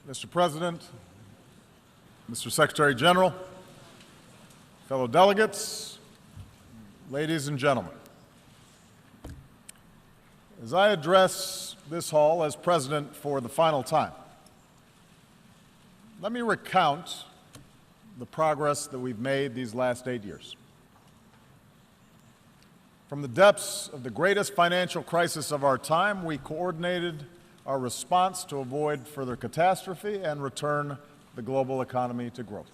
Mr. President, Mr. Secretary General, fellow delegates, ladies and gentlemen. As I address this hall as President for the final time, let me recount the progress that we've made these last 8 years. From the depths of the greatest financial crisis of our time, we coordinated our response to avoid further catastrophe and return the global economy to growth.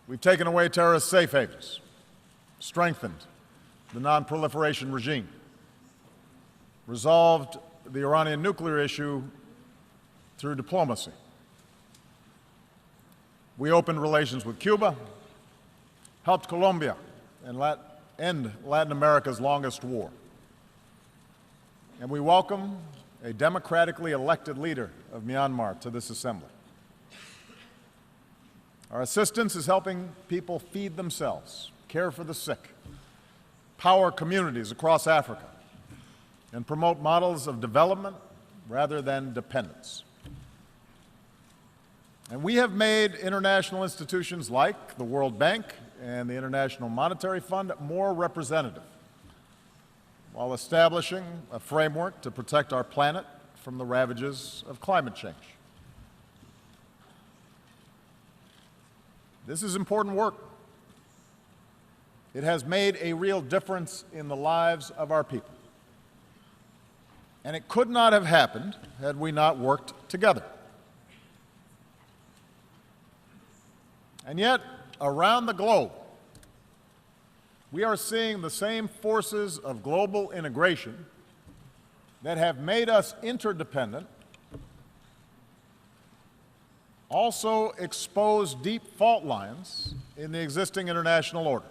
We've taken away terrorist safe havens, strengthened the non-proliferation regime, resolved the Iranian nuclear issue through diplomacy. We opened relations with Cuba, helped Colombia end Latin America's longest war. And we welcome a democratically elected leader of Myanmar to this assembly. Our assistance is helping people feed themselves, care for the sick, power communities across Africa, and promote models of development rather than dependence. And we have made international institutions like the World Bank and the International Monetary Fund more representative, while establishing a framework to protect our planet from the ravages of climate change. This is important work. It has made a real difference in the lives of our people. And it could not have happened had we not worked together. And yet, around the globe, we are seeing the same forces of global integration that have made us interdependent also expose deep fault lines in the existing international order.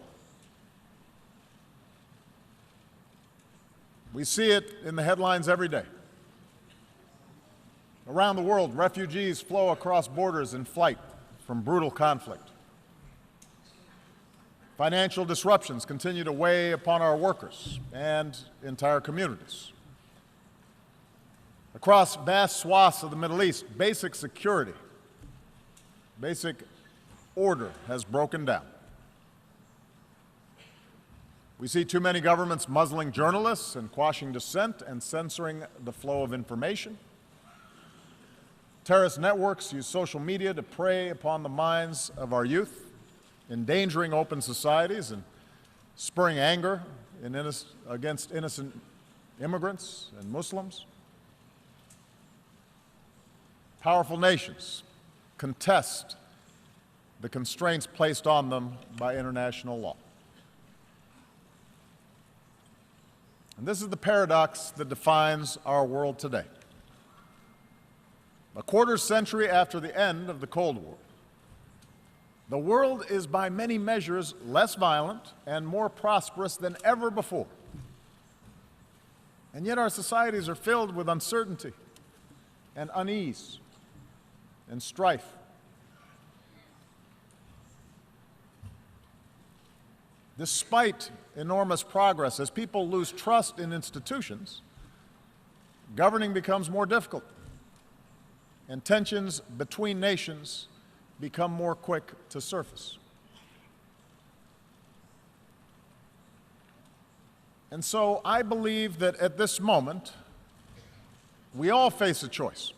We see it in the headlines every day. Around the world, refugees flow across borders in flight from brutal conflict. Financial disruptions continue to weigh upon our workers and entire communities. Across vast swaths of the Middle East, basic security, basic order has broken down. We see too many governments muzzling journalists and quashing dissent and censoring the flow of information. Terrorist networks use social media to prey upon the minds of our youth, endangering open societies and spurring anger against innocent immigrants and Muslims. Powerful nations contest the constraints placed on them by international law. And this is the paradox that defines our world today. A quarter century after the end of the Cold War, the world is by many measures less violent and more prosperous than ever before. And yet our societies are filled with uncertainty and unease and strife. Despite enormous progress, as people lose trust in institutions, governing becomes more difficult, and tensions between nations become more quick to surface. And so I believe that at this moment, we all face a choice.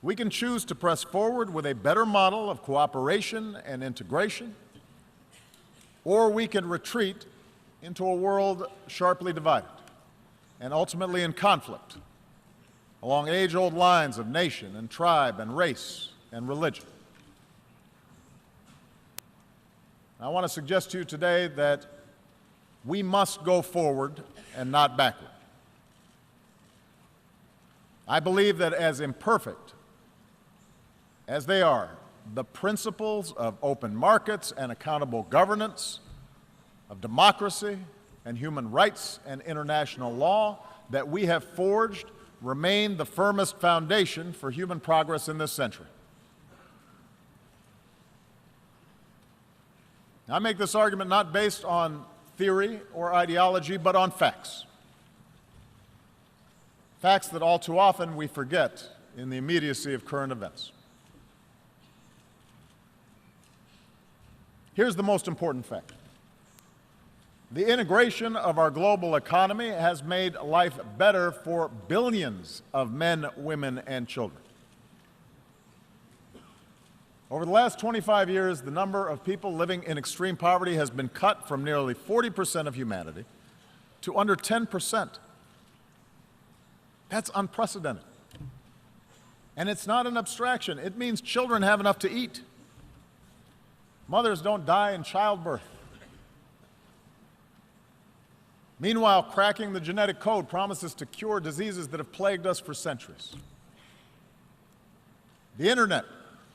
We can choose to press forward with a better model of cooperation and integration, or we can retreat into a world sharply divided and ultimately in conflict along age-old lines of nation and tribe and race and religion. I want to suggest to you today that we must go forward and not backward. I believe that as imperfect as they are, the principles of open markets and accountable governance, of democracy and human rights and international law that we have forged remain the firmest foundation for human progress in this century. Now, I make this argument not based on theory or ideology, but on facts. facts that all too often we forget in the immediacy of current events. Here's the most important fact. The integration of our global economy has made life better for billions of men, women, and children. Over the last 25 years, the number of people living in extreme poverty has been cut from nearly 40% of humanity to under 10%. That's unprecedented. And it's not an abstraction. It means children have enough to eat. Mothers don't die in childbirth. Meanwhile, cracking the genetic code promises to cure diseases that have plagued us for centuries. The internet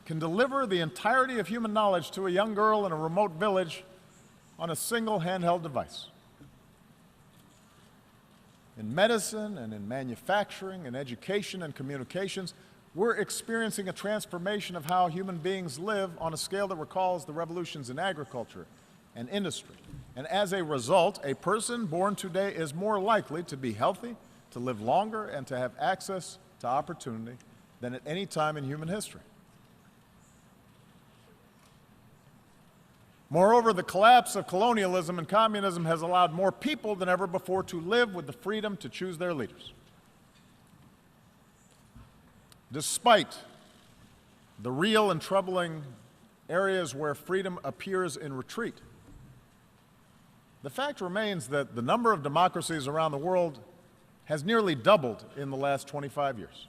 can deliver the entirety of human knowledge to a young girl in a remote village on a single handheld device. In medicine and in manufacturing and education and communications, we're experiencing a transformation of how human beings live on a scale that recalls the revolutions in agriculture and industry. And as a result, a person born today is more likely to be healthy, to live longer, and to have access to opportunity than at any time in human history. Moreover, the collapse of colonialism and communism has allowed more people than ever before to live with the freedom to choose their leaders. Despite the real and troubling areas where freedom appears in retreat, the fact remains that the number of democracies around the world has nearly doubled in the last 25 years.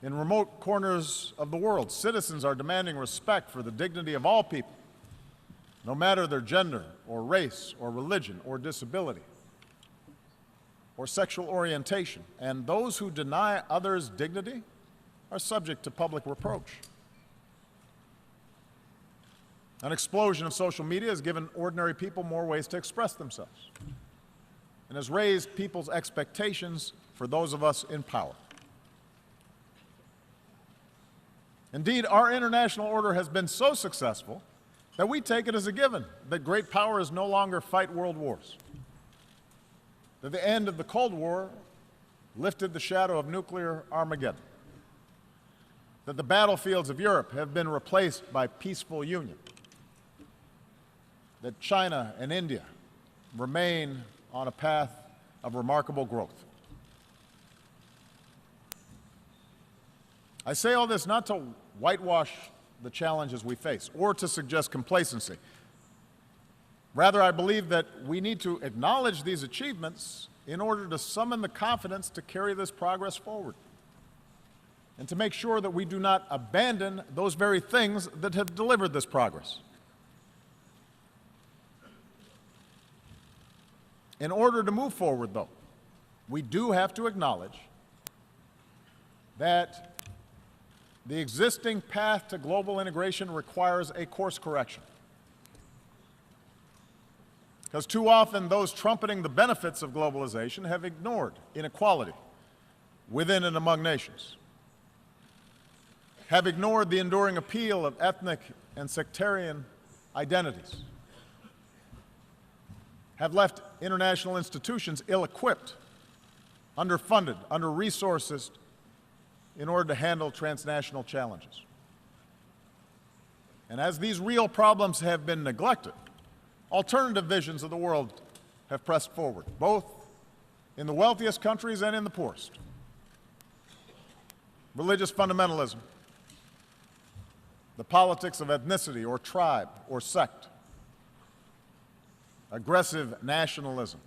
In remote corners of the world, citizens are demanding respect for the dignity of all people, no matter their gender or race or religion or disability or sexual orientation, and those who deny others dignity are subject to public reproach. An explosion of social media has given ordinary people more ways to express themselves and has raised people's expectations for those of us in power. Indeed, our international order has been so successful that we take it as a given that great powers no longer fight world wars, that the end of the Cold War lifted the shadow of nuclear Armageddon, that the battlefields of Europe have been replaced by peaceful union, that China and India remain on a path of remarkable growth. I say all this not to whitewash the challenges we face or to suggest complacency. Rather, I believe that we need to acknowledge these achievements in order to summon the confidence to carry this progress forward and to make sure that we do not abandon those very things that have delivered this progress. In order to move forward, though, we do have to acknowledge that the existing path to global integration requires a course correction. Because too often those trumpeting the benefits of globalization have ignored inequality within and among nations, have ignored the enduring appeal of ethnic and sectarian identities, have left international institutions ill-equipped, underfunded, under-resourced in order to handle transnational challenges. And as these real problems have been neglected, alternative visions of the world have pressed forward, both in the wealthiest countries and in the poorest. Religious fundamentalism, the politics of ethnicity or tribe or sect, aggressive nationalism,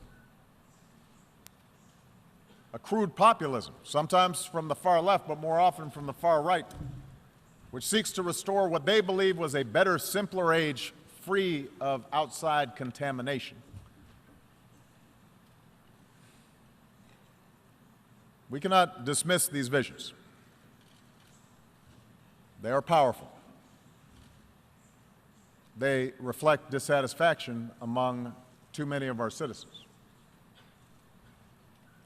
a crude populism, sometimes from the far left, but more often from the far right, which seeks to restore what they believe was a better, simpler age free of outside contamination. We cannot dismiss these visions. They are powerful. They reflect dissatisfaction among too many of our citizens.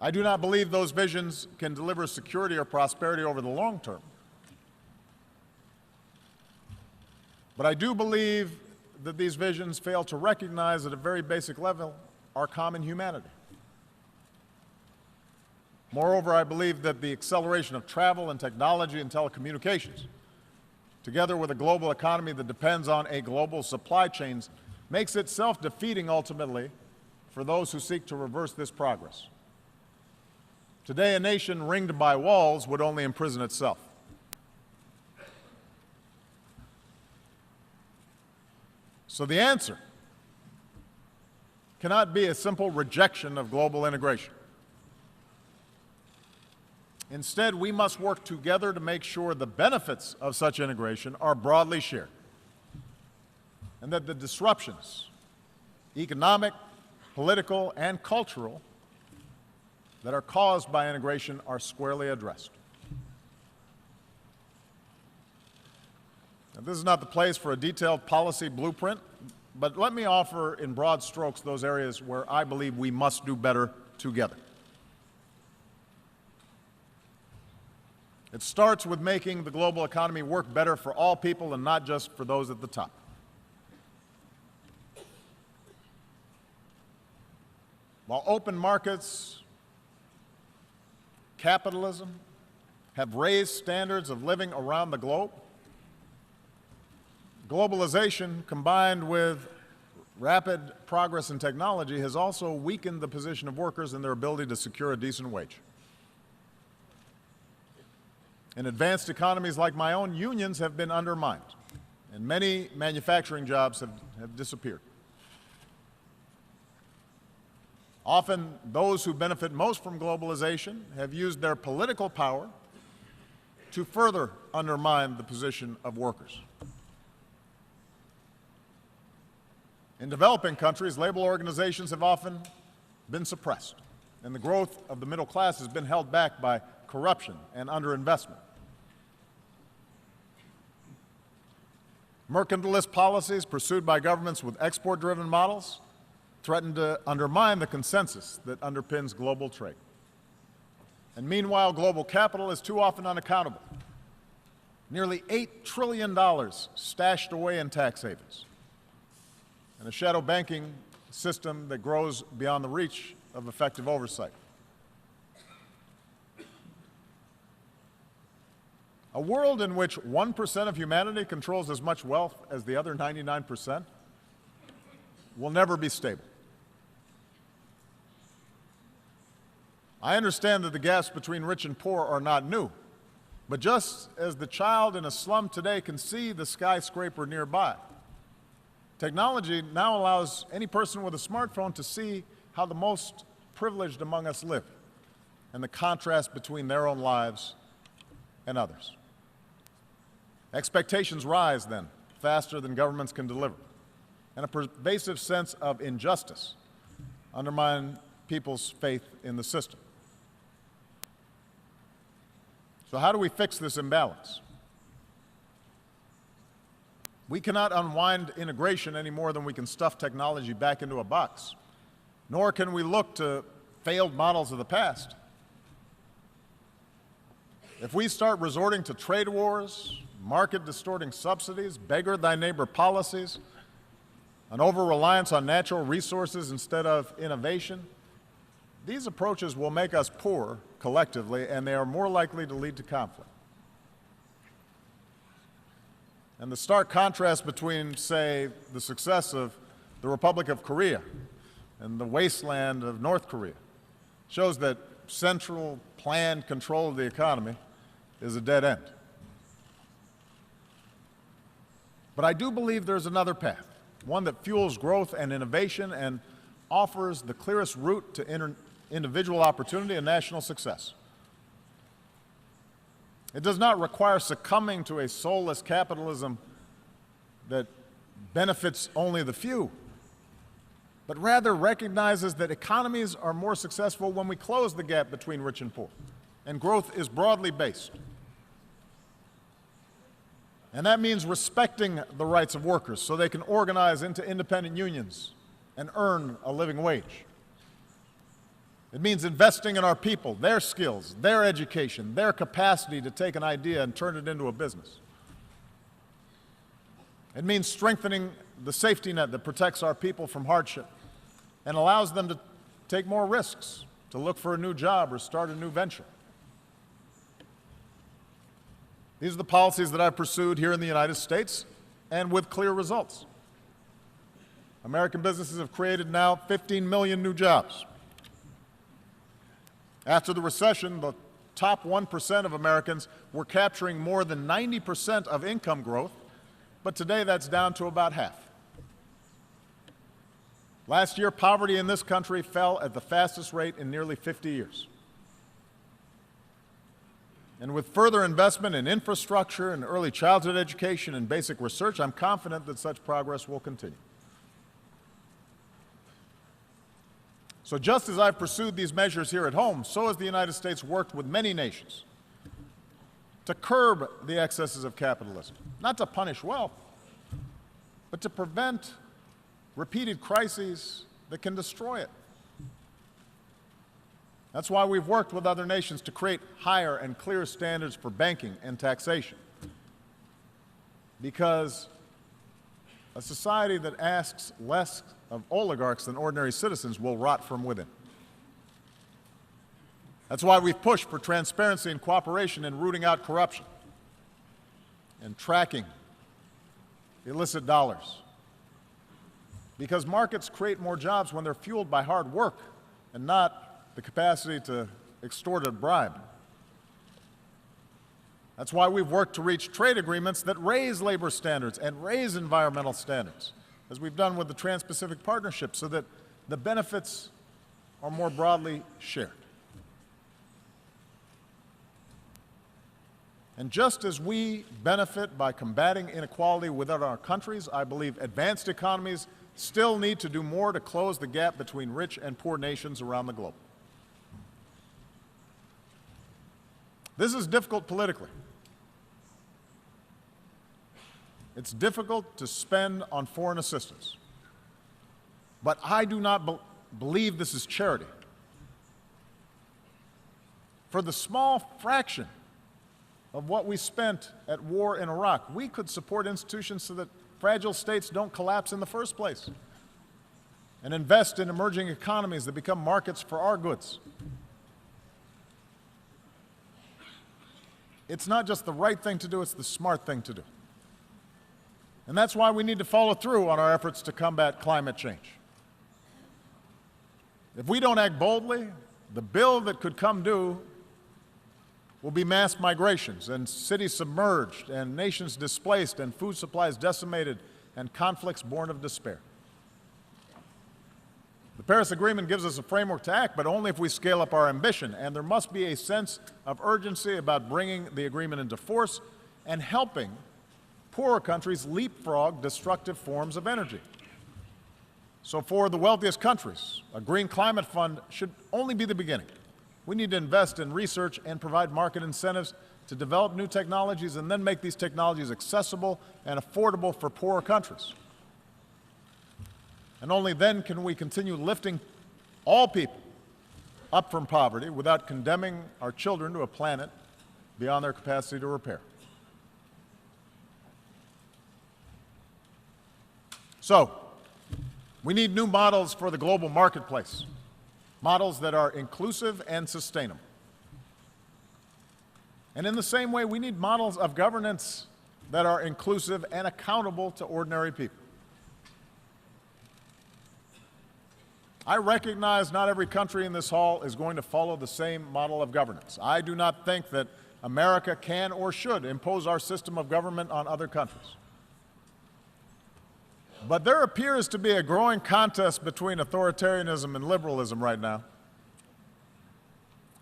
I do not believe those visions can deliver security or prosperity over the long term. But I do believe that these visions fail to recognize at a very basic level our common humanity. Moreover, I believe that the acceleration of travel and technology and telecommunications, together with a global economy that depends on a global supply chain, makes it self-defeating ultimately for those who seek to reverse this progress. Today, a nation ringed by walls would only imprison itself. So the answer cannot be a simple rejection of global integration. Instead, we must work together to make sure the benefits of such integration are broadly shared, and that the disruptions, economic, political, and cultural, that are caused by integration are squarely addressed. Now, this is not the place for a detailed policy blueprint, but let me offer in broad strokes those areas where I believe we must do better together. It starts with making the global economy work better for all people and not just for those at the top. While open markets, capitalism have raised standards of living around the globe, globalization combined with rapid progress in technology has also weakened the position of workers and their ability to secure a decent wage. In advanced economies like my own, unions have been undermined, and many manufacturing jobs have disappeared. Often, those who benefit most from globalization have used their political power to further undermine the position of workers. In developing countries, labor organizations have often been suppressed, and the growth of the middle class has been held back by corruption and underinvestment. Mercantilist policies pursued by governments with export-driven models threaten to undermine the consensus that underpins global trade. And meanwhile, global capital is too often unaccountable. Nearly $8 trillion stashed away in tax havens, and a shadow banking system that grows beyond the reach of effective oversight. A world in which 1% of humanity controls as much wealth as the other 99% will never be stable. I understand that the gaps between rich and poor are not new, but just as the child in a slum today can see the skyscraper nearby, technology now allows any person with a smartphone to see how the most privileged among us live and the contrast between their own lives and others. Expectations rise then, faster than governments can deliver, and a pervasive sense of injustice undermines people's faith in the system. So how do we fix this imbalance? We cannot unwind integration any more than we can stuff technology back into a box, nor can we look to failed models of the past. If we start resorting to trade wars, market-distorting subsidies, beggar-thy-neighbor policies, an over-reliance on natural resources instead of innovation, these approaches will make us poor collectively, and they are more likely to lead to conflict. And the stark contrast between, say, the success of the Republic of Korea and the wasteland of North Korea shows that central planned control of the economy is a dead end. But I do believe there's another path, one that fuels growth and innovation and offers the clearest route to individual opportunity and national success. It does not require succumbing to a soulless capitalism that benefits only the few, but rather recognizes that economies are more successful when we close the gap between rich and poor, and growth is broadly based. And that means respecting the rights of workers so they can organize into independent unions and earn a living wage. It means investing in our people, their skills, their education, their capacity to take an idea and turn it into a business. It means strengthening the safety net that protects our people from hardship and allows them to take more risks to look for a new job or start a new venture. These are the policies that I've pursued here in the United States, and with clear results. American businesses have created now 15 million new jobs. After the recession, the top 1% of Americans were capturing more than 90% of income growth, but today that's down to about half. Last year, poverty in this country fell at the fastest rate in nearly 50 years. And with further investment in infrastructure and early childhood education and basic research, I'm confident that such progress will continue. So just as I've pursued these measures here at home, so has the United States worked with many nations to curb the excesses of capitalism, not to punish wealth, but to prevent repeated crises that can destroy it. That's why we've worked with other nations to create higher and clearer standards for banking and taxation. Because a society that asks less of oligarchs than ordinary citizens will rot from within. That's why we've pushed for transparency and cooperation in rooting out corruption and tracking illicit dollars. Because markets create more jobs when they're fueled by hard work and not the capacity to extort a bribe. That's why we've worked to reach trade agreements that raise labor standards and raise environmental standards, as we've done with the Trans-Pacific Partnership, so that the benefits are more broadly shared. And just as we benefit by combating inequality within our countries, I believe advanced economies still need to do more to close the gap between rich and poor nations around the globe. This is difficult politically. It's difficult to spend on foreign assistance. But I do not believe this is charity. For the small fraction of what we spent at war in Iraq, we could support institutions so that fragile states don't collapse in the first place, and invest in emerging economies that become markets for our goods. It's not just the right thing to do, it's the smart thing to do. And that's why we need to follow through on our efforts to combat climate change. If we don't act boldly, the bill that could come due will be mass migrations and cities submerged and nations displaced and food supplies decimated and conflicts born of despair. The Paris Agreement gives us a framework to act, but only if we scale up our ambition, and there must be a sense of urgency about bringing the agreement into force and helping poorer countries leapfrog destructive forms of energy. So for the wealthiest countries, a green climate fund should only be the beginning. We need to invest in research and provide market incentives to develop new technologies and then make these technologies accessible and affordable for poorer countries. And only then can we continue lifting all people up from poverty without condemning our children to a planet beyond their capacity to repair. So, we need new models for the global marketplace, models that are inclusive and sustainable. And in the same way, we need models of governance that are inclusive and accountable to ordinary people. I recognize not every country in this hall is going to follow the same model of governance. I do not think that America can or should impose our system of government on other countries. But there appears to be a growing contest between authoritarianism and liberalism right now.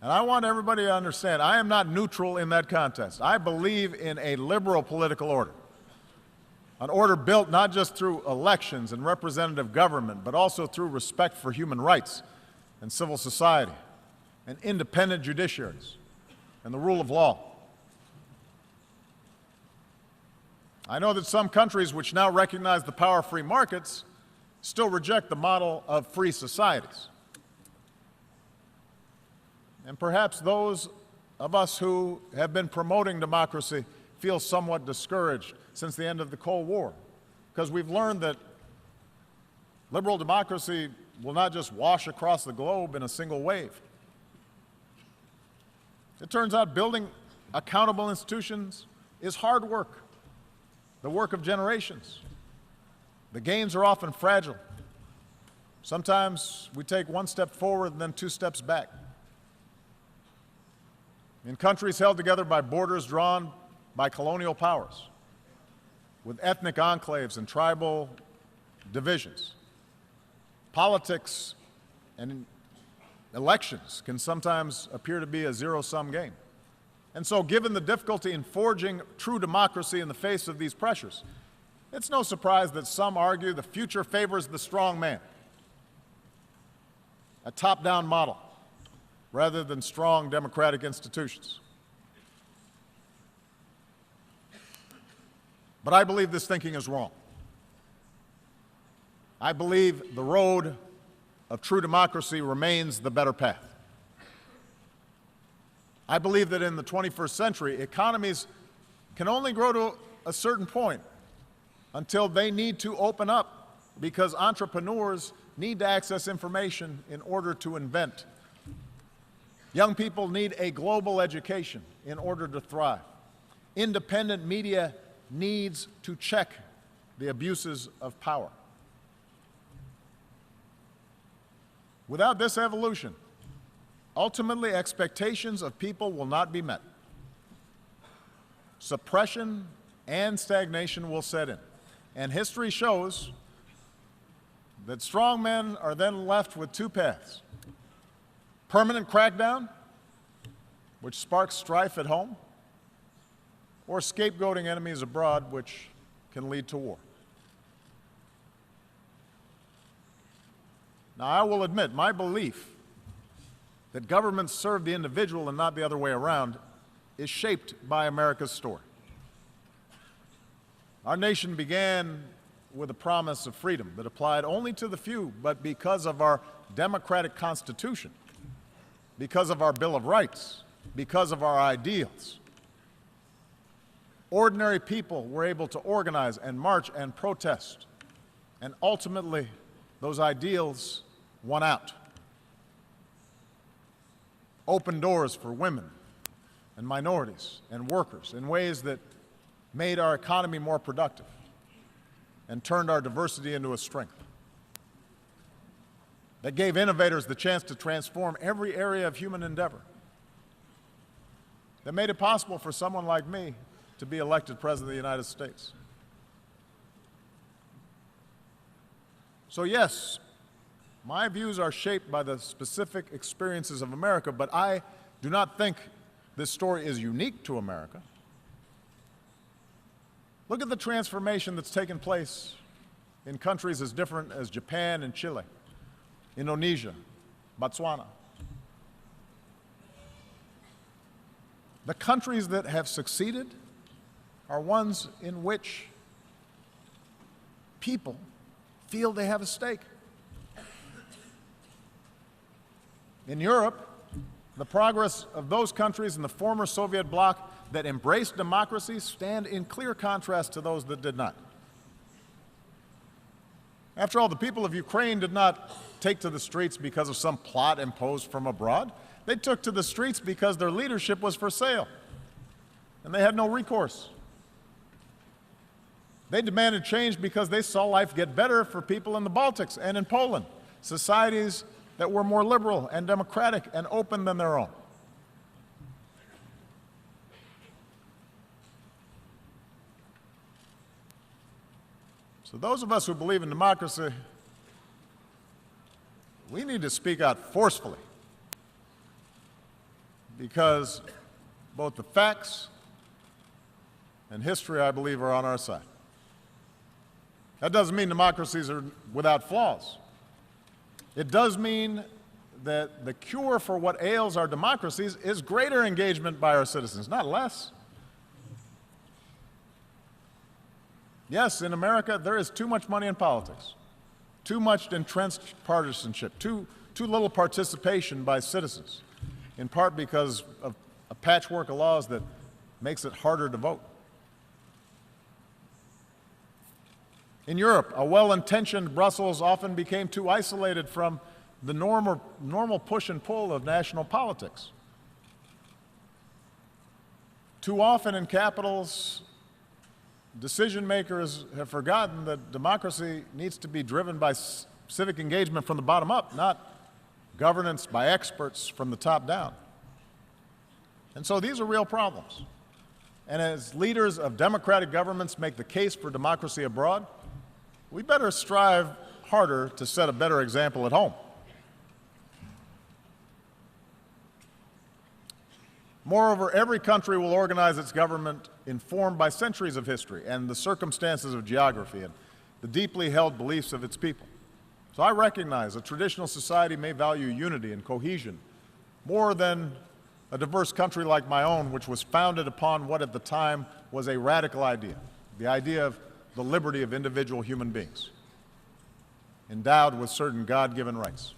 And I want everybody to understand, I am not neutral in that contest. I believe in a liberal political order, an order built not just through elections and representative government, but also through respect for human rights and civil society and independent judiciaries and the rule of law. I know that some countries which now recognize the power of free markets still reject the model of free societies. And perhaps those of us who have been promoting democracy feel somewhat discouraged since the end of the Cold War, because we've learned that liberal democracy will not just wash across the globe in a single wave. It turns out building accountable institutions is hard work, the work of generations. The gains are often fragile. Sometimes we take one step forward and then two steps back. In countries held together by borders drawn by colonial powers, with ethnic enclaves and tribal divisions, politics and elections can sometimes appear to be a zero-sum game. And so, given the difficulty in forging true democracy in the face of these pressures, it's no surprise that some argue the future favors the strong man, a top-down model, rather than strong democratic institutions. But I believe this thinking is wrong. I believe the road of true democracy remains the better path. I believe that in the 21st century, economies can only grow to a certain point until they need to open up, because entrepreneurs need to access information in order to invent. Young people need a global education in order to thrive. Independent media needs to check the abuses of power. Without this evolution, ultimately expectations of people will not be met. Suppression and stagnation will set in. And history shows that strong men are then left with two paths: permanent crackdown, which sparks strife at home, or scapegoating enemies abroad, which can lead to war. Now, I will admit, my belief that governments serve the individual and not the other way around is shaped by America's story. Our nation began with a promise of freedom that applied only to the few, but because of our democratic Constitution, because of our Bill of Rights, because of our ideals, ordinary people were able to organize and march and protest, and ultimately those ideals won out. Open doors for women and minorities and workers in ways that made our economy more productive and turned our diversity into a strength. That gave innovators the chance to transform every area of human endeavor. That made it possible for someone like me to be elected President of the United States. So yes, my views are shaped by the specific experiences of America, but I do not think this story is unique to America. Look at the transformation that's taken place in countries as different as Japan and Chile, Indonesia, Botswana. The countries that have succeeded are ones in which people feel they have a stake. In Europe, the progress of those countries in the former Soviet bloc that embraced democracy stand in clear contrast to those that did not. After all, the people of Ukraine did not take to the streets because of some plot imposed from abroad. They took to the streets because their leadership was for sale, and they had no recourse. They demanded change because they saw life get better for people in the Baltics and in Poland, societies that were more liberal and democratic and open than their own. So those of us who believe in democracy, we need to speak out forcefully, because both the facts and history, I believe, are on our side. That doesn't mean democracies are without flaws. It does mean that the cure for what ails our democracies is greater engagement by our citizens, not less. Yes, in America, there is too much money in politics, too much entrenched partisanship, too little participation by citizens, in part because of a patchwork of laws that makes it harder to vote. In Europe, a well-intentioned Brussels often became too isolated from the normal push and pull of national politics. Too often in capitals, decision makers have forgotten that democracy needs to be driven by civic engagement from the bottom up, not governance by experts from the top down. And so these are real problems. And as leaders of democratic governments make the case for democracy abroad, we better strive harder to set a better example at home. Moreover, every country will organize its government informed by centuries of history and the circumstances of geography and the deeply held beliefs of its people. So I recognize a traditional society may value unity and cohesion more than a diverse country like my own, which was founded upon what at the time was a radical idea, the idea of the liberty of individual human beings, endowed with certain God-given rights.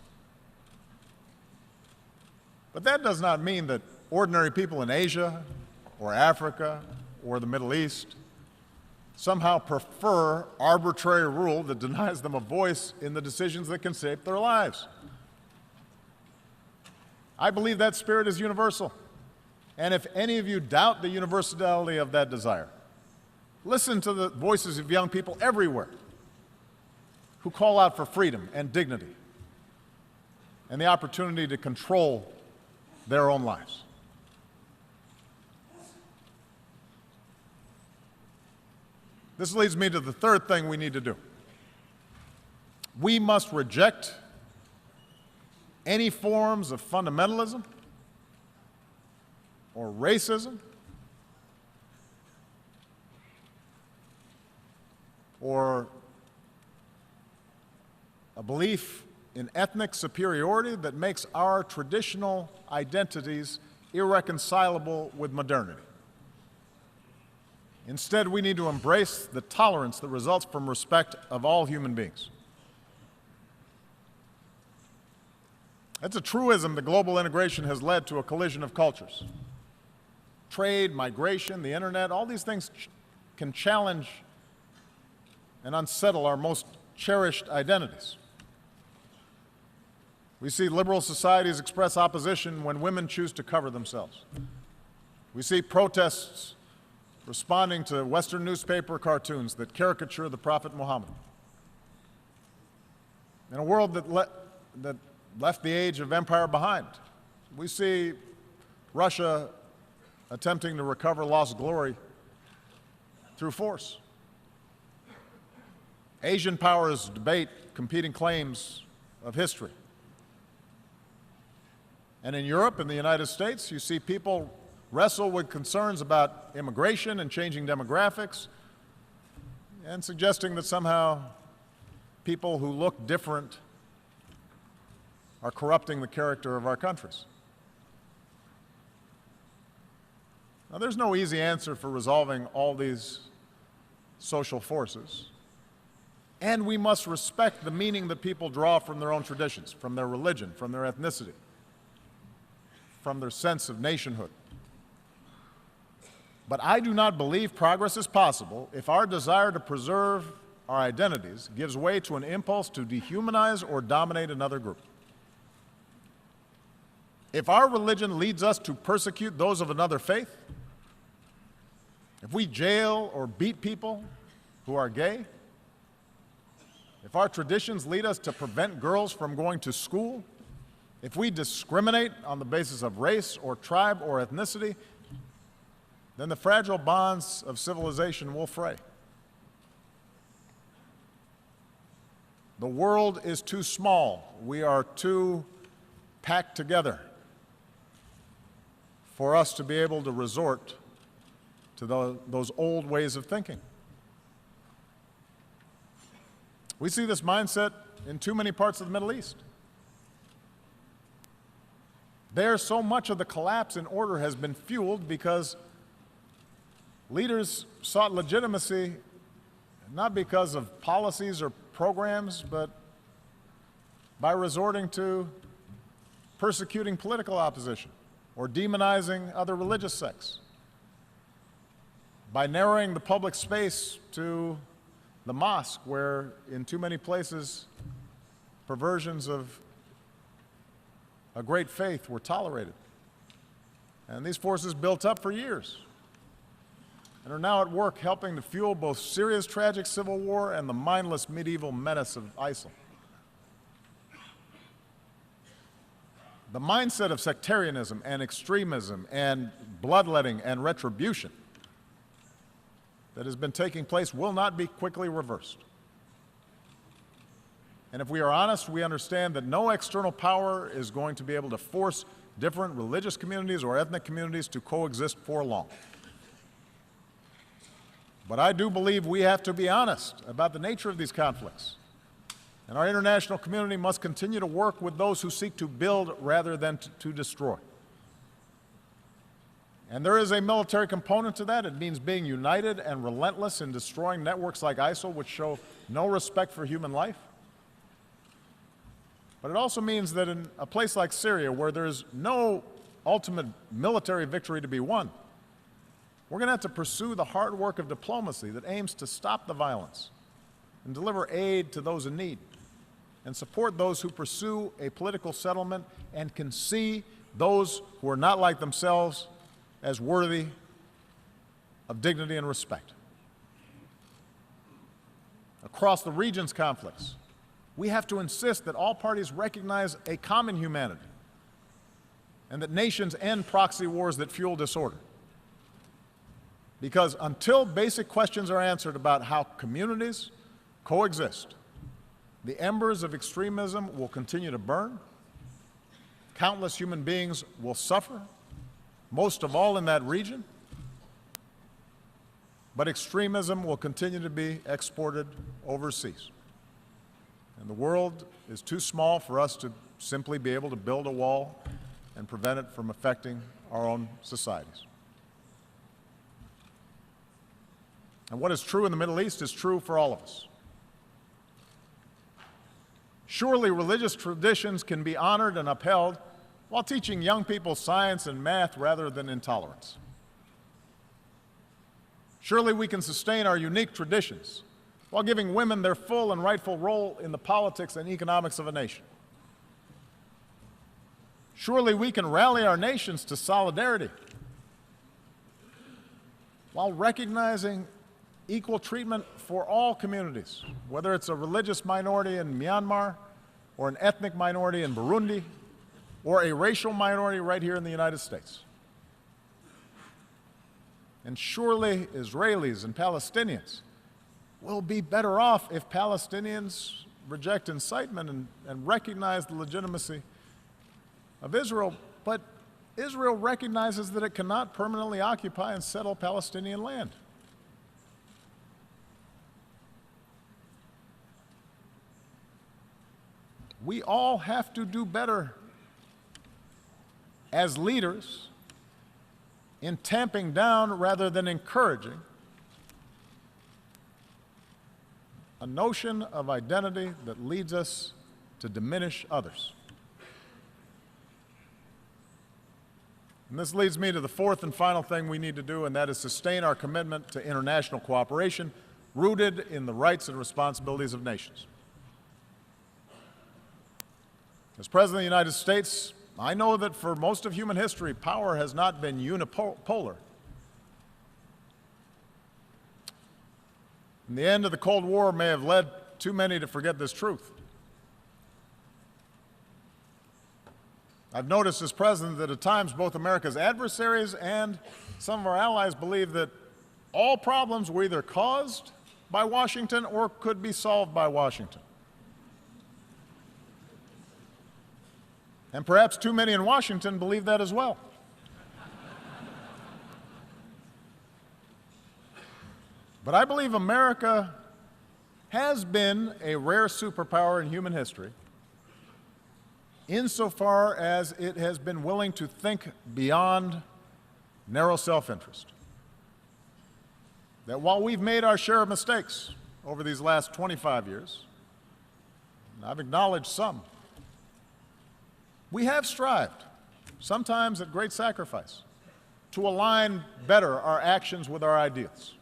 But that does not mean that ordinary people in Asia or Africa or the Middle East somehow prefer arbitrary rule that denies them a voice in the decisions that can shape their lives. I believe that spirit is universal. And if any of you doubt the universality of that desire, listen to the voices of young people everywhere who call out for freedom and dignity and the opportunity to control their own lives. This leads me to the third thing we need to do. We must reject any forms of fundamentalism or racism or a belief in ethnic superiority that makes our traditional identities irreconcilable with modernity. Instead, we need to embrace the tolerance that results from respect of all human beings. It's a truism that global integration has led to a collision of cultures. Trade, migration, the internet, all these things can challenge and unsettle our most cherished identities. We see liberal societies express opposition when women choose to cover themselves. We see protests responding to Western newspaper cartoons that caricature the Prophet Muhammad. In a world that left the age of empire behind, we see Russia attempting to recover lost glory through force. Asian powers debate competing claims of history. And in Europe and the United States, you see people wrestle with concerns about immigration and changing demographics and suggesting that somehow people who look different are corrupting the character of our countries. Now, there's no easy answer for resolving all these social forces, and we must respect the meaning that people draw from their own traditions, from their religion, from their ethnicity, from their sense of nationhood. But I do not believe progress is possible if our desire to preserve our identities gives way to an impulse to dehumanize or dominate another group. If our religion leads us to persecute those of another faith, if we jail or beat people who are gay, if our traditions lead us to prevent girls from going to school, if we discriminate on the basis of race or tribe or ethnicity, then the fragile bonds of civilization will fray. The world is too small. We are too packed together for us to be able to resort to those old ways of thinking. We see this mindset in too many parts of the Middle East. There, so much of the collapse in order has been fueled because leaders sought legitimacy not because of policies or programs, but by resorting to persecuting political opposition or demonizing other religious sects, by narrowing the public space to the mosque, where in too many places perversions of a great faith were tolerated. And these forces built up for years. and are now at work helping to fuel both Syria's tragic civil war and the mindless medieval menace of ISIL. The mindset of sectarianism and extremism and bloodletting and retribution that has been taking place will not be quickly reversed. And if we are honest, we understand that no external power is going to be able to force different religious communities or ethnic communities to coexist for long. But I do believe we have to be honest about the nature of these conflicts. And our international community must continue to work with those who seek to build rather than to destroy. And there is a military component to that. It means being united and relentless in destroying networks like ISIL, which show no respect for human life. But it also means that in a place like Syria, where there's no ultimate military victory to be won, we're going to have to pursue the hard work of diplomacy that aims to stop the violence and deliver aid to those in need and support those who pursue a political settlement and can see those who are not like themselves as worthy of dignity and respect. Across the region's conflicts, we have to insist that all parties recognize a common humanity and that nations end proxy wars that fuel disorder. Because until basic questions are answered about how communities coexist, the embers of extremism will continue to burn, countless human beings will suffer, most of all in that region, but extremism will continue to be exported overseas. And the world is too small for us to simply be able to build a wall and prevent it from affecting our own societies. And what is true in the Middle East is true for all of us. Surely religious traditions can be honored and upheld while teaching young people science and math rather than intolerance. Surely we can sustain our unique traditions while giving women their full and rightful role in the politics and economics of a nation. Surely we can rally our nations to solidarity while recognizing equal treatment for all communities, whether it's a religious minority in Myanmar or an ethnic minority in Burundi or a racial minority right here in the United States. And surely Israelis and Palestinians will be better off if Palestinians reject incitement and recognize the legitimacy of Israel. But Israel recognizes that it cannot permanently occupy and settle Palestinian land. We all have to do better as leaders in tamping down rather than encouraging a notion of identity that leads us to diminish others. And this leads me to the fourth and final thing we need to do, and that is sustain our commitment to international cooperation rooted in the rights and responsibilities of nations. As President of the United States, I know that for most of human history, power has not been unipolar. And the end of the Cold War may have led too many to forget this truth. I've noticed as president that at times both America's adversaries and some of our allies believe that all problems were either caused by Washington or could be solved by Washington. And perhaps too many in Washington believe that as well. But I believe America has been a rare superpower in human history insofar as it has been willing to think beyond narrow self-interest. That while we've made our share of mistakes over these last 25 years, and I've acknowledged some, we have strived, sometimes at great sacrifice, to align better our actions with our ideals.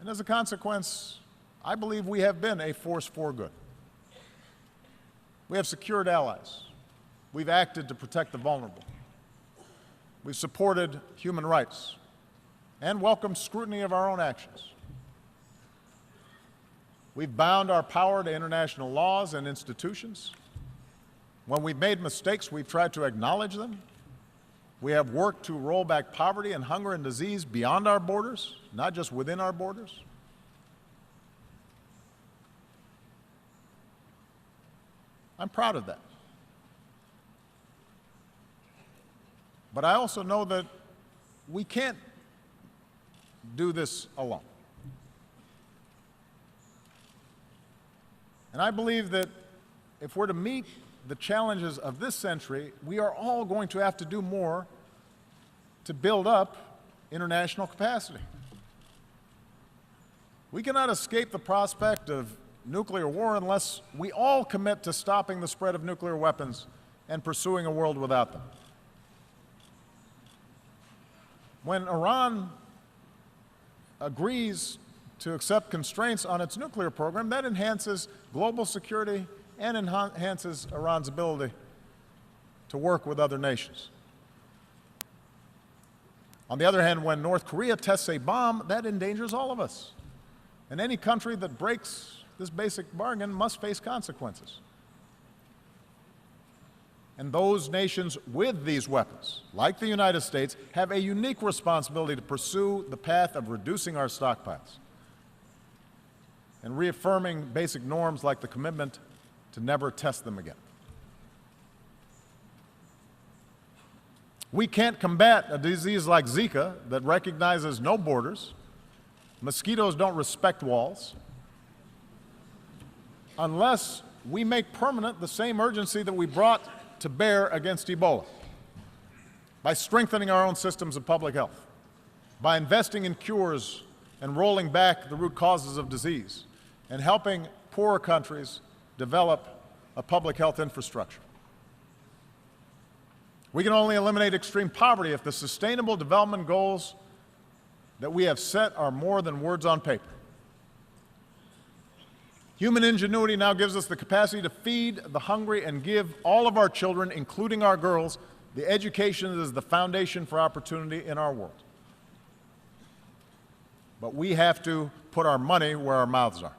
And as a consequence, I believe we have been a force for good. We have secured allies. We've acted to protect the vulnerable. We've supported human rights. and welcome scrutiny of our own actions. We've bound our power to international laws and institutions. When we've made mistakes, we've tried to acknowledge them. We have worked to roll back poverty and hunger and disease beyond our borders, not just within our borders. I'm proud of that. But I also know that we can't do this alone. And I believe that if we're to meet the challenges of this century, we are all going to have to do more to build up international capacity. We cannot escape the prospect of nuclear war unless we all commit to stopping the spread of nuclear weapons and pursuing a world without them. When Iran agrees to accept constraints on its nuclear program, that enhances global security and enhances Iran's ability to work with other nations. On the other hand, when North Korea tests a bomb, that endangers all of us. And any country that breaks this basic bargain must face consequences. And those nations with these weapons, like the United States, have a unique responsibility to pursue the path of reducing our stockpiles and reaffirming basic norms like the commitment to never test them again. We can't combat a disease like Zika that recognizes no borders. Mosquitoes don't respect walls, unless we make permanent the same urgency that we brought to bear against Ebola, by strengthening our own systems of public health, by investing in cures and rolling back the root causes of disease, and helping poorer countries develop a public health infrastructure. We can only eliminate extreme poverty if the sustainable development goals that we have set are more than words on paper. Human ingenuity now gives us the capacity to feed the hungry and give all of our children, including our girls, the education that is the foundation for opportunity in our world. But we have to put our money where our mouths are.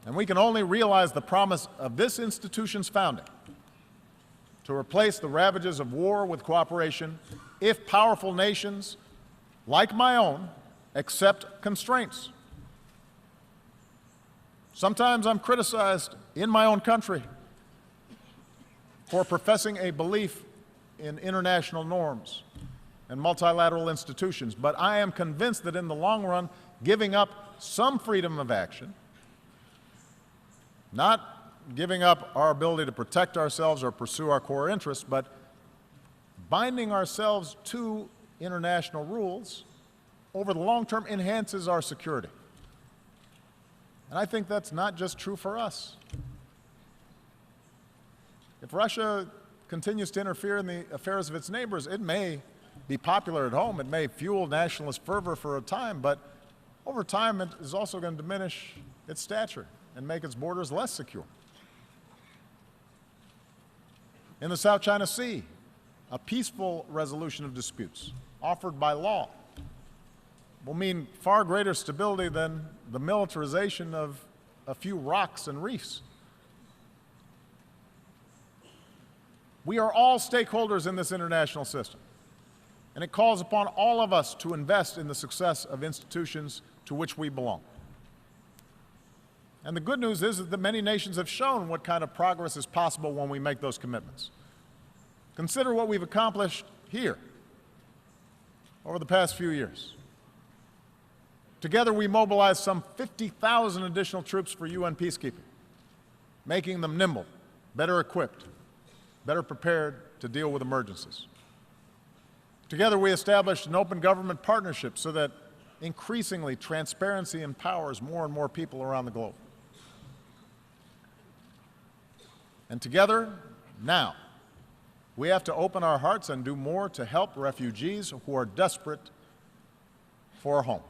And we can only realize the promise of this institution's founding, to replace the ravages of war with cooperation, if powerful nations, like my own, accept constraints. Sometimes I'm criticized in my own country for professing a belief in international norms and multilateral institutions, but I am convinced that in the long run, giving up some freedom of action, not giving up our ability to protect ourselves or pursue our core interests, but binding ourselves to international rules over the long term enhances our security. And I think that's not just true for us. If Russia continues to interfere in the affairs of its neighbors, it may be popular at home, it may fuel nationalist fervor for a time, but over time it is also going to diminish its stature and make its borders less secure. In the South China Sea, a peaceful resolution of disputes offered by law will mean far greater stability than the militarization of a few rocks and reefs. We are all stakeholders in this international system, and it calls upon all of us to invest in the success of institutions to which we belong. And the good news is that many nations have shown what kind of progress is possible when we make those commitments. Consider what we've accomplished here over the past few years. Together, we mobilized some 50,000 additional troops for UN peacekeeping, making them nimble, better equipped, better prepared to deal with emergencies. Together, we established an open government partnership so that increasingly transparency empowers more and more people around the globe. And together, now, we have to open our hearts and do more to help refugees who are desperate for a home.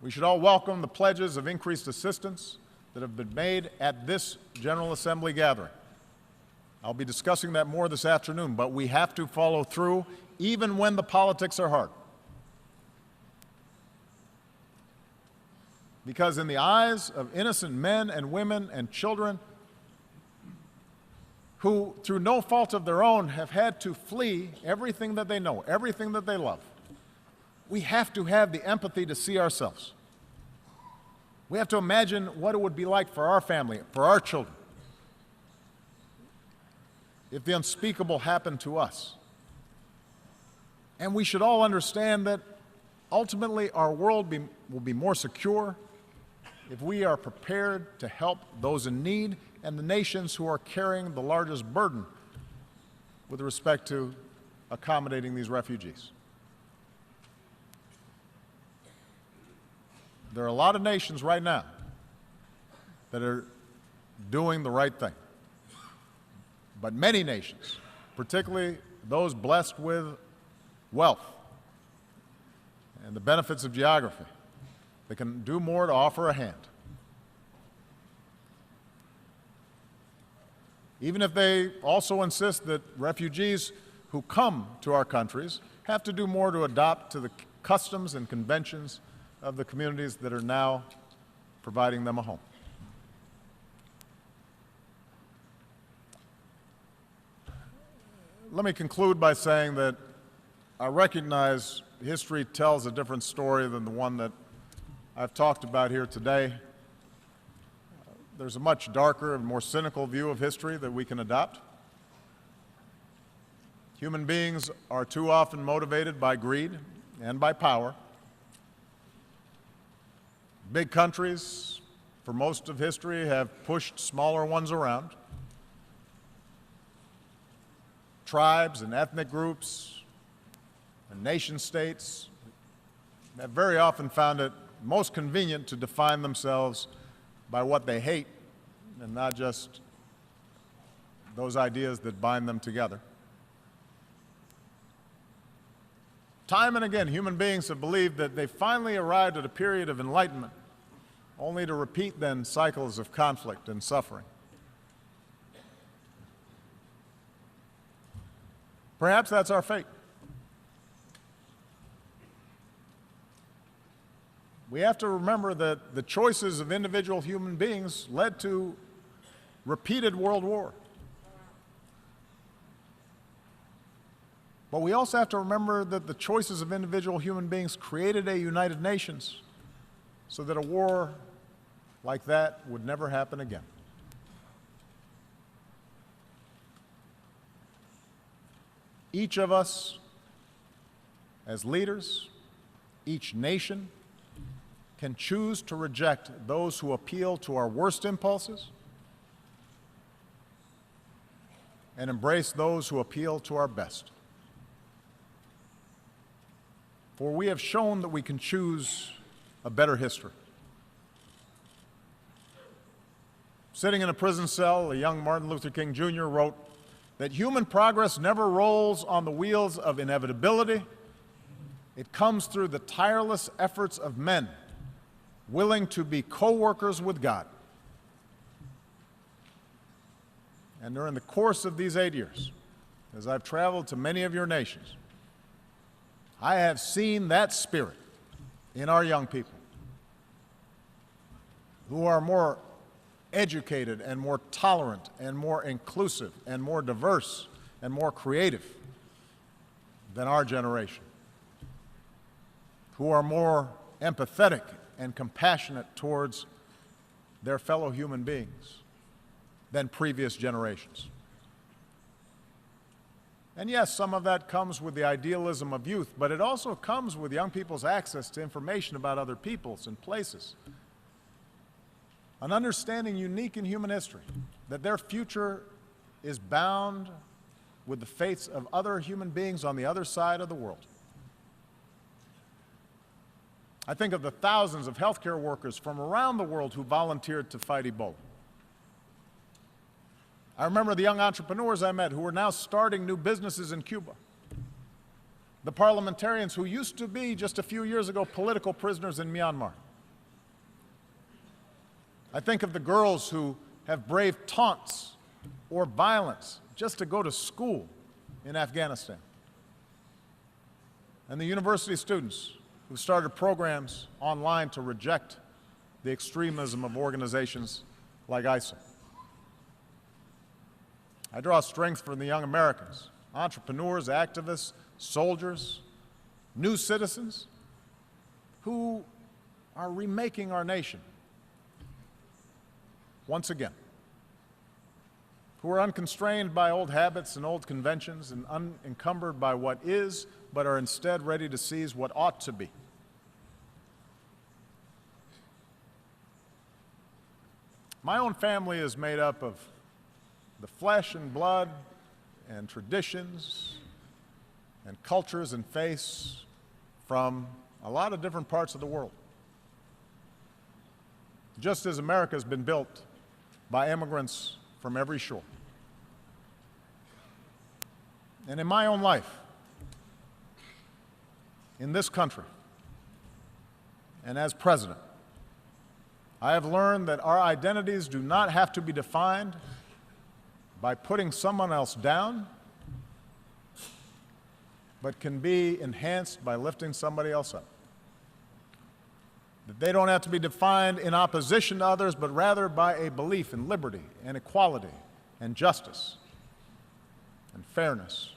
We should all welcome the pledges of increased assistance that have been made at this General Assembly gathering. I'll be discussing that more this afternoon, but we have to follow through even when the politics are hard. Because in the eyes of innocent men and women and children who, through no fault of their own, have had to flee everything that they know, everything that they love, we have to have the empathy to see ourselves. We have to imagine what it would be like for our family, for our children, if the unspeakable happened to us. And we should all understand that ultimately our world will be more secure if we are prepared to help those in need and the nations who are carrying the largest burden with respect to accommodating these refugees. There are a lot of nations right now that are doing the right thing. But many nations, particularly those blessed with wealth and the benefits of geography, they can do more to offer a hand. Even if they also insist that refugees who come to our countries have to do more to adopt to the customs and conventions of the communities that are now providing them a home. Let me conclude by saying that I recognize history tells a different story than the one that I've talked about here today. There's a much darker and more cynical view of history that we can adopt. Human beings are too often motivated by greed and by power. Big countries, for most of history, have pushed smaller ones around. Tribes and ethnic groups and nation-states have very often found it most convenient to define themselves by what they hate and not just those ideas that bind them together. Time and again, human beings have believed that they finally arrived at a period of enlightenment, only to repeat then cycles of conflict and suffering. Perhaps that's our fate. We have to remember that the choices of individual human beings led to repeated world war. But we also have to remember that the choices of individual human beings created a United Nations so that a war like that would never happen again. Each of us, as leaders, each nation, can choose to reject those who appeal to our worst impulses and embrace those who appeal to our best. For we have shown that we can choose a better history. Sitting in a prison cell, a young Martin Luther King Jr. wrote that human progress never rolls on the wheels of inevitability. It comes through the tireless efforts of men willing to be co-workers with God. And during the course of these 8 years, as I've traveled to many of your nations, I have seen that spirit in our young people who are more educated and more tolerant and more inclusive and more diverse and more creative than our generation, who are more empathetic and compassionate towards their fellow human beings than previous generations. And yes, some of that comes with the idealism of youth, but it also comes with young people's access to information about other peoples and places. An understanding unique in human history, that their future is bound with the fates of other human beings on the other side of the world. I think of the thousands of healthcare workers from around the world who volunteered to fight Ebola. I remember the young entrepreneurs I met who are now starting new businesses in Cuba. The parliamentarians who used to be, just a few years ago, political prisoners in Myanmar. I think of the girls who have braved taunts or violence just to go to school in Afghanistan. And the university students who started programs online to reject the extremism of organizations like ISIL. I draw strength from the young Americans, entrepreneurs, activists, soldiers, new citizens who are remaking our nation once again, who are unconstrained by old habits and old conventions and unencumbered by what is, but are instead ready to seize what ought to be. My own family is made up of the flesh and blood and traditions and cultures and faiths from a lot of different parts of the world. Just as America has been built by immigrants from every shore. And in my own life, in this country, and as president, I have learned that our identities do not have to be defined by putting someone else down, but can be enhanced by lifting somebody else up. That they don't have to be defined in opposition to others, but rather by a belief in liberty and equality and justice and fairness.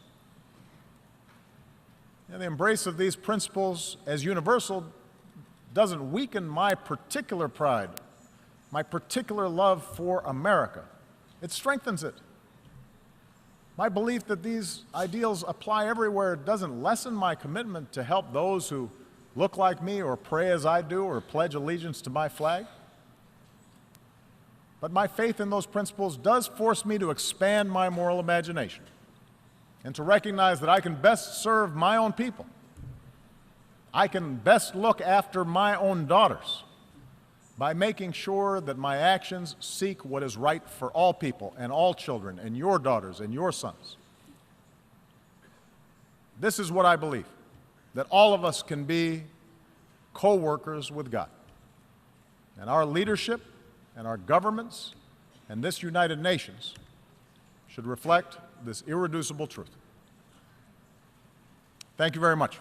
And the embrace of these principles as universal doesn't weaken my particular pride, my particular love for America. It strengthens it. My belief that these ideals apply everywhere doesn't lessen my commitment to help those who look like me or pray as I do or pledge allegiance to my flag. But my faith in those principles does force me to expand my moral imagination and to recognize that I can best serve my own people. I can best look after my own daughters by making sure that my actions seek what is right for all people and all children and your daughters and your sons. This is what I believe, that all of us can be co-workers with God. And our leadership and our governments and this United Nations should reflect this irreducible truth. Thank you very much.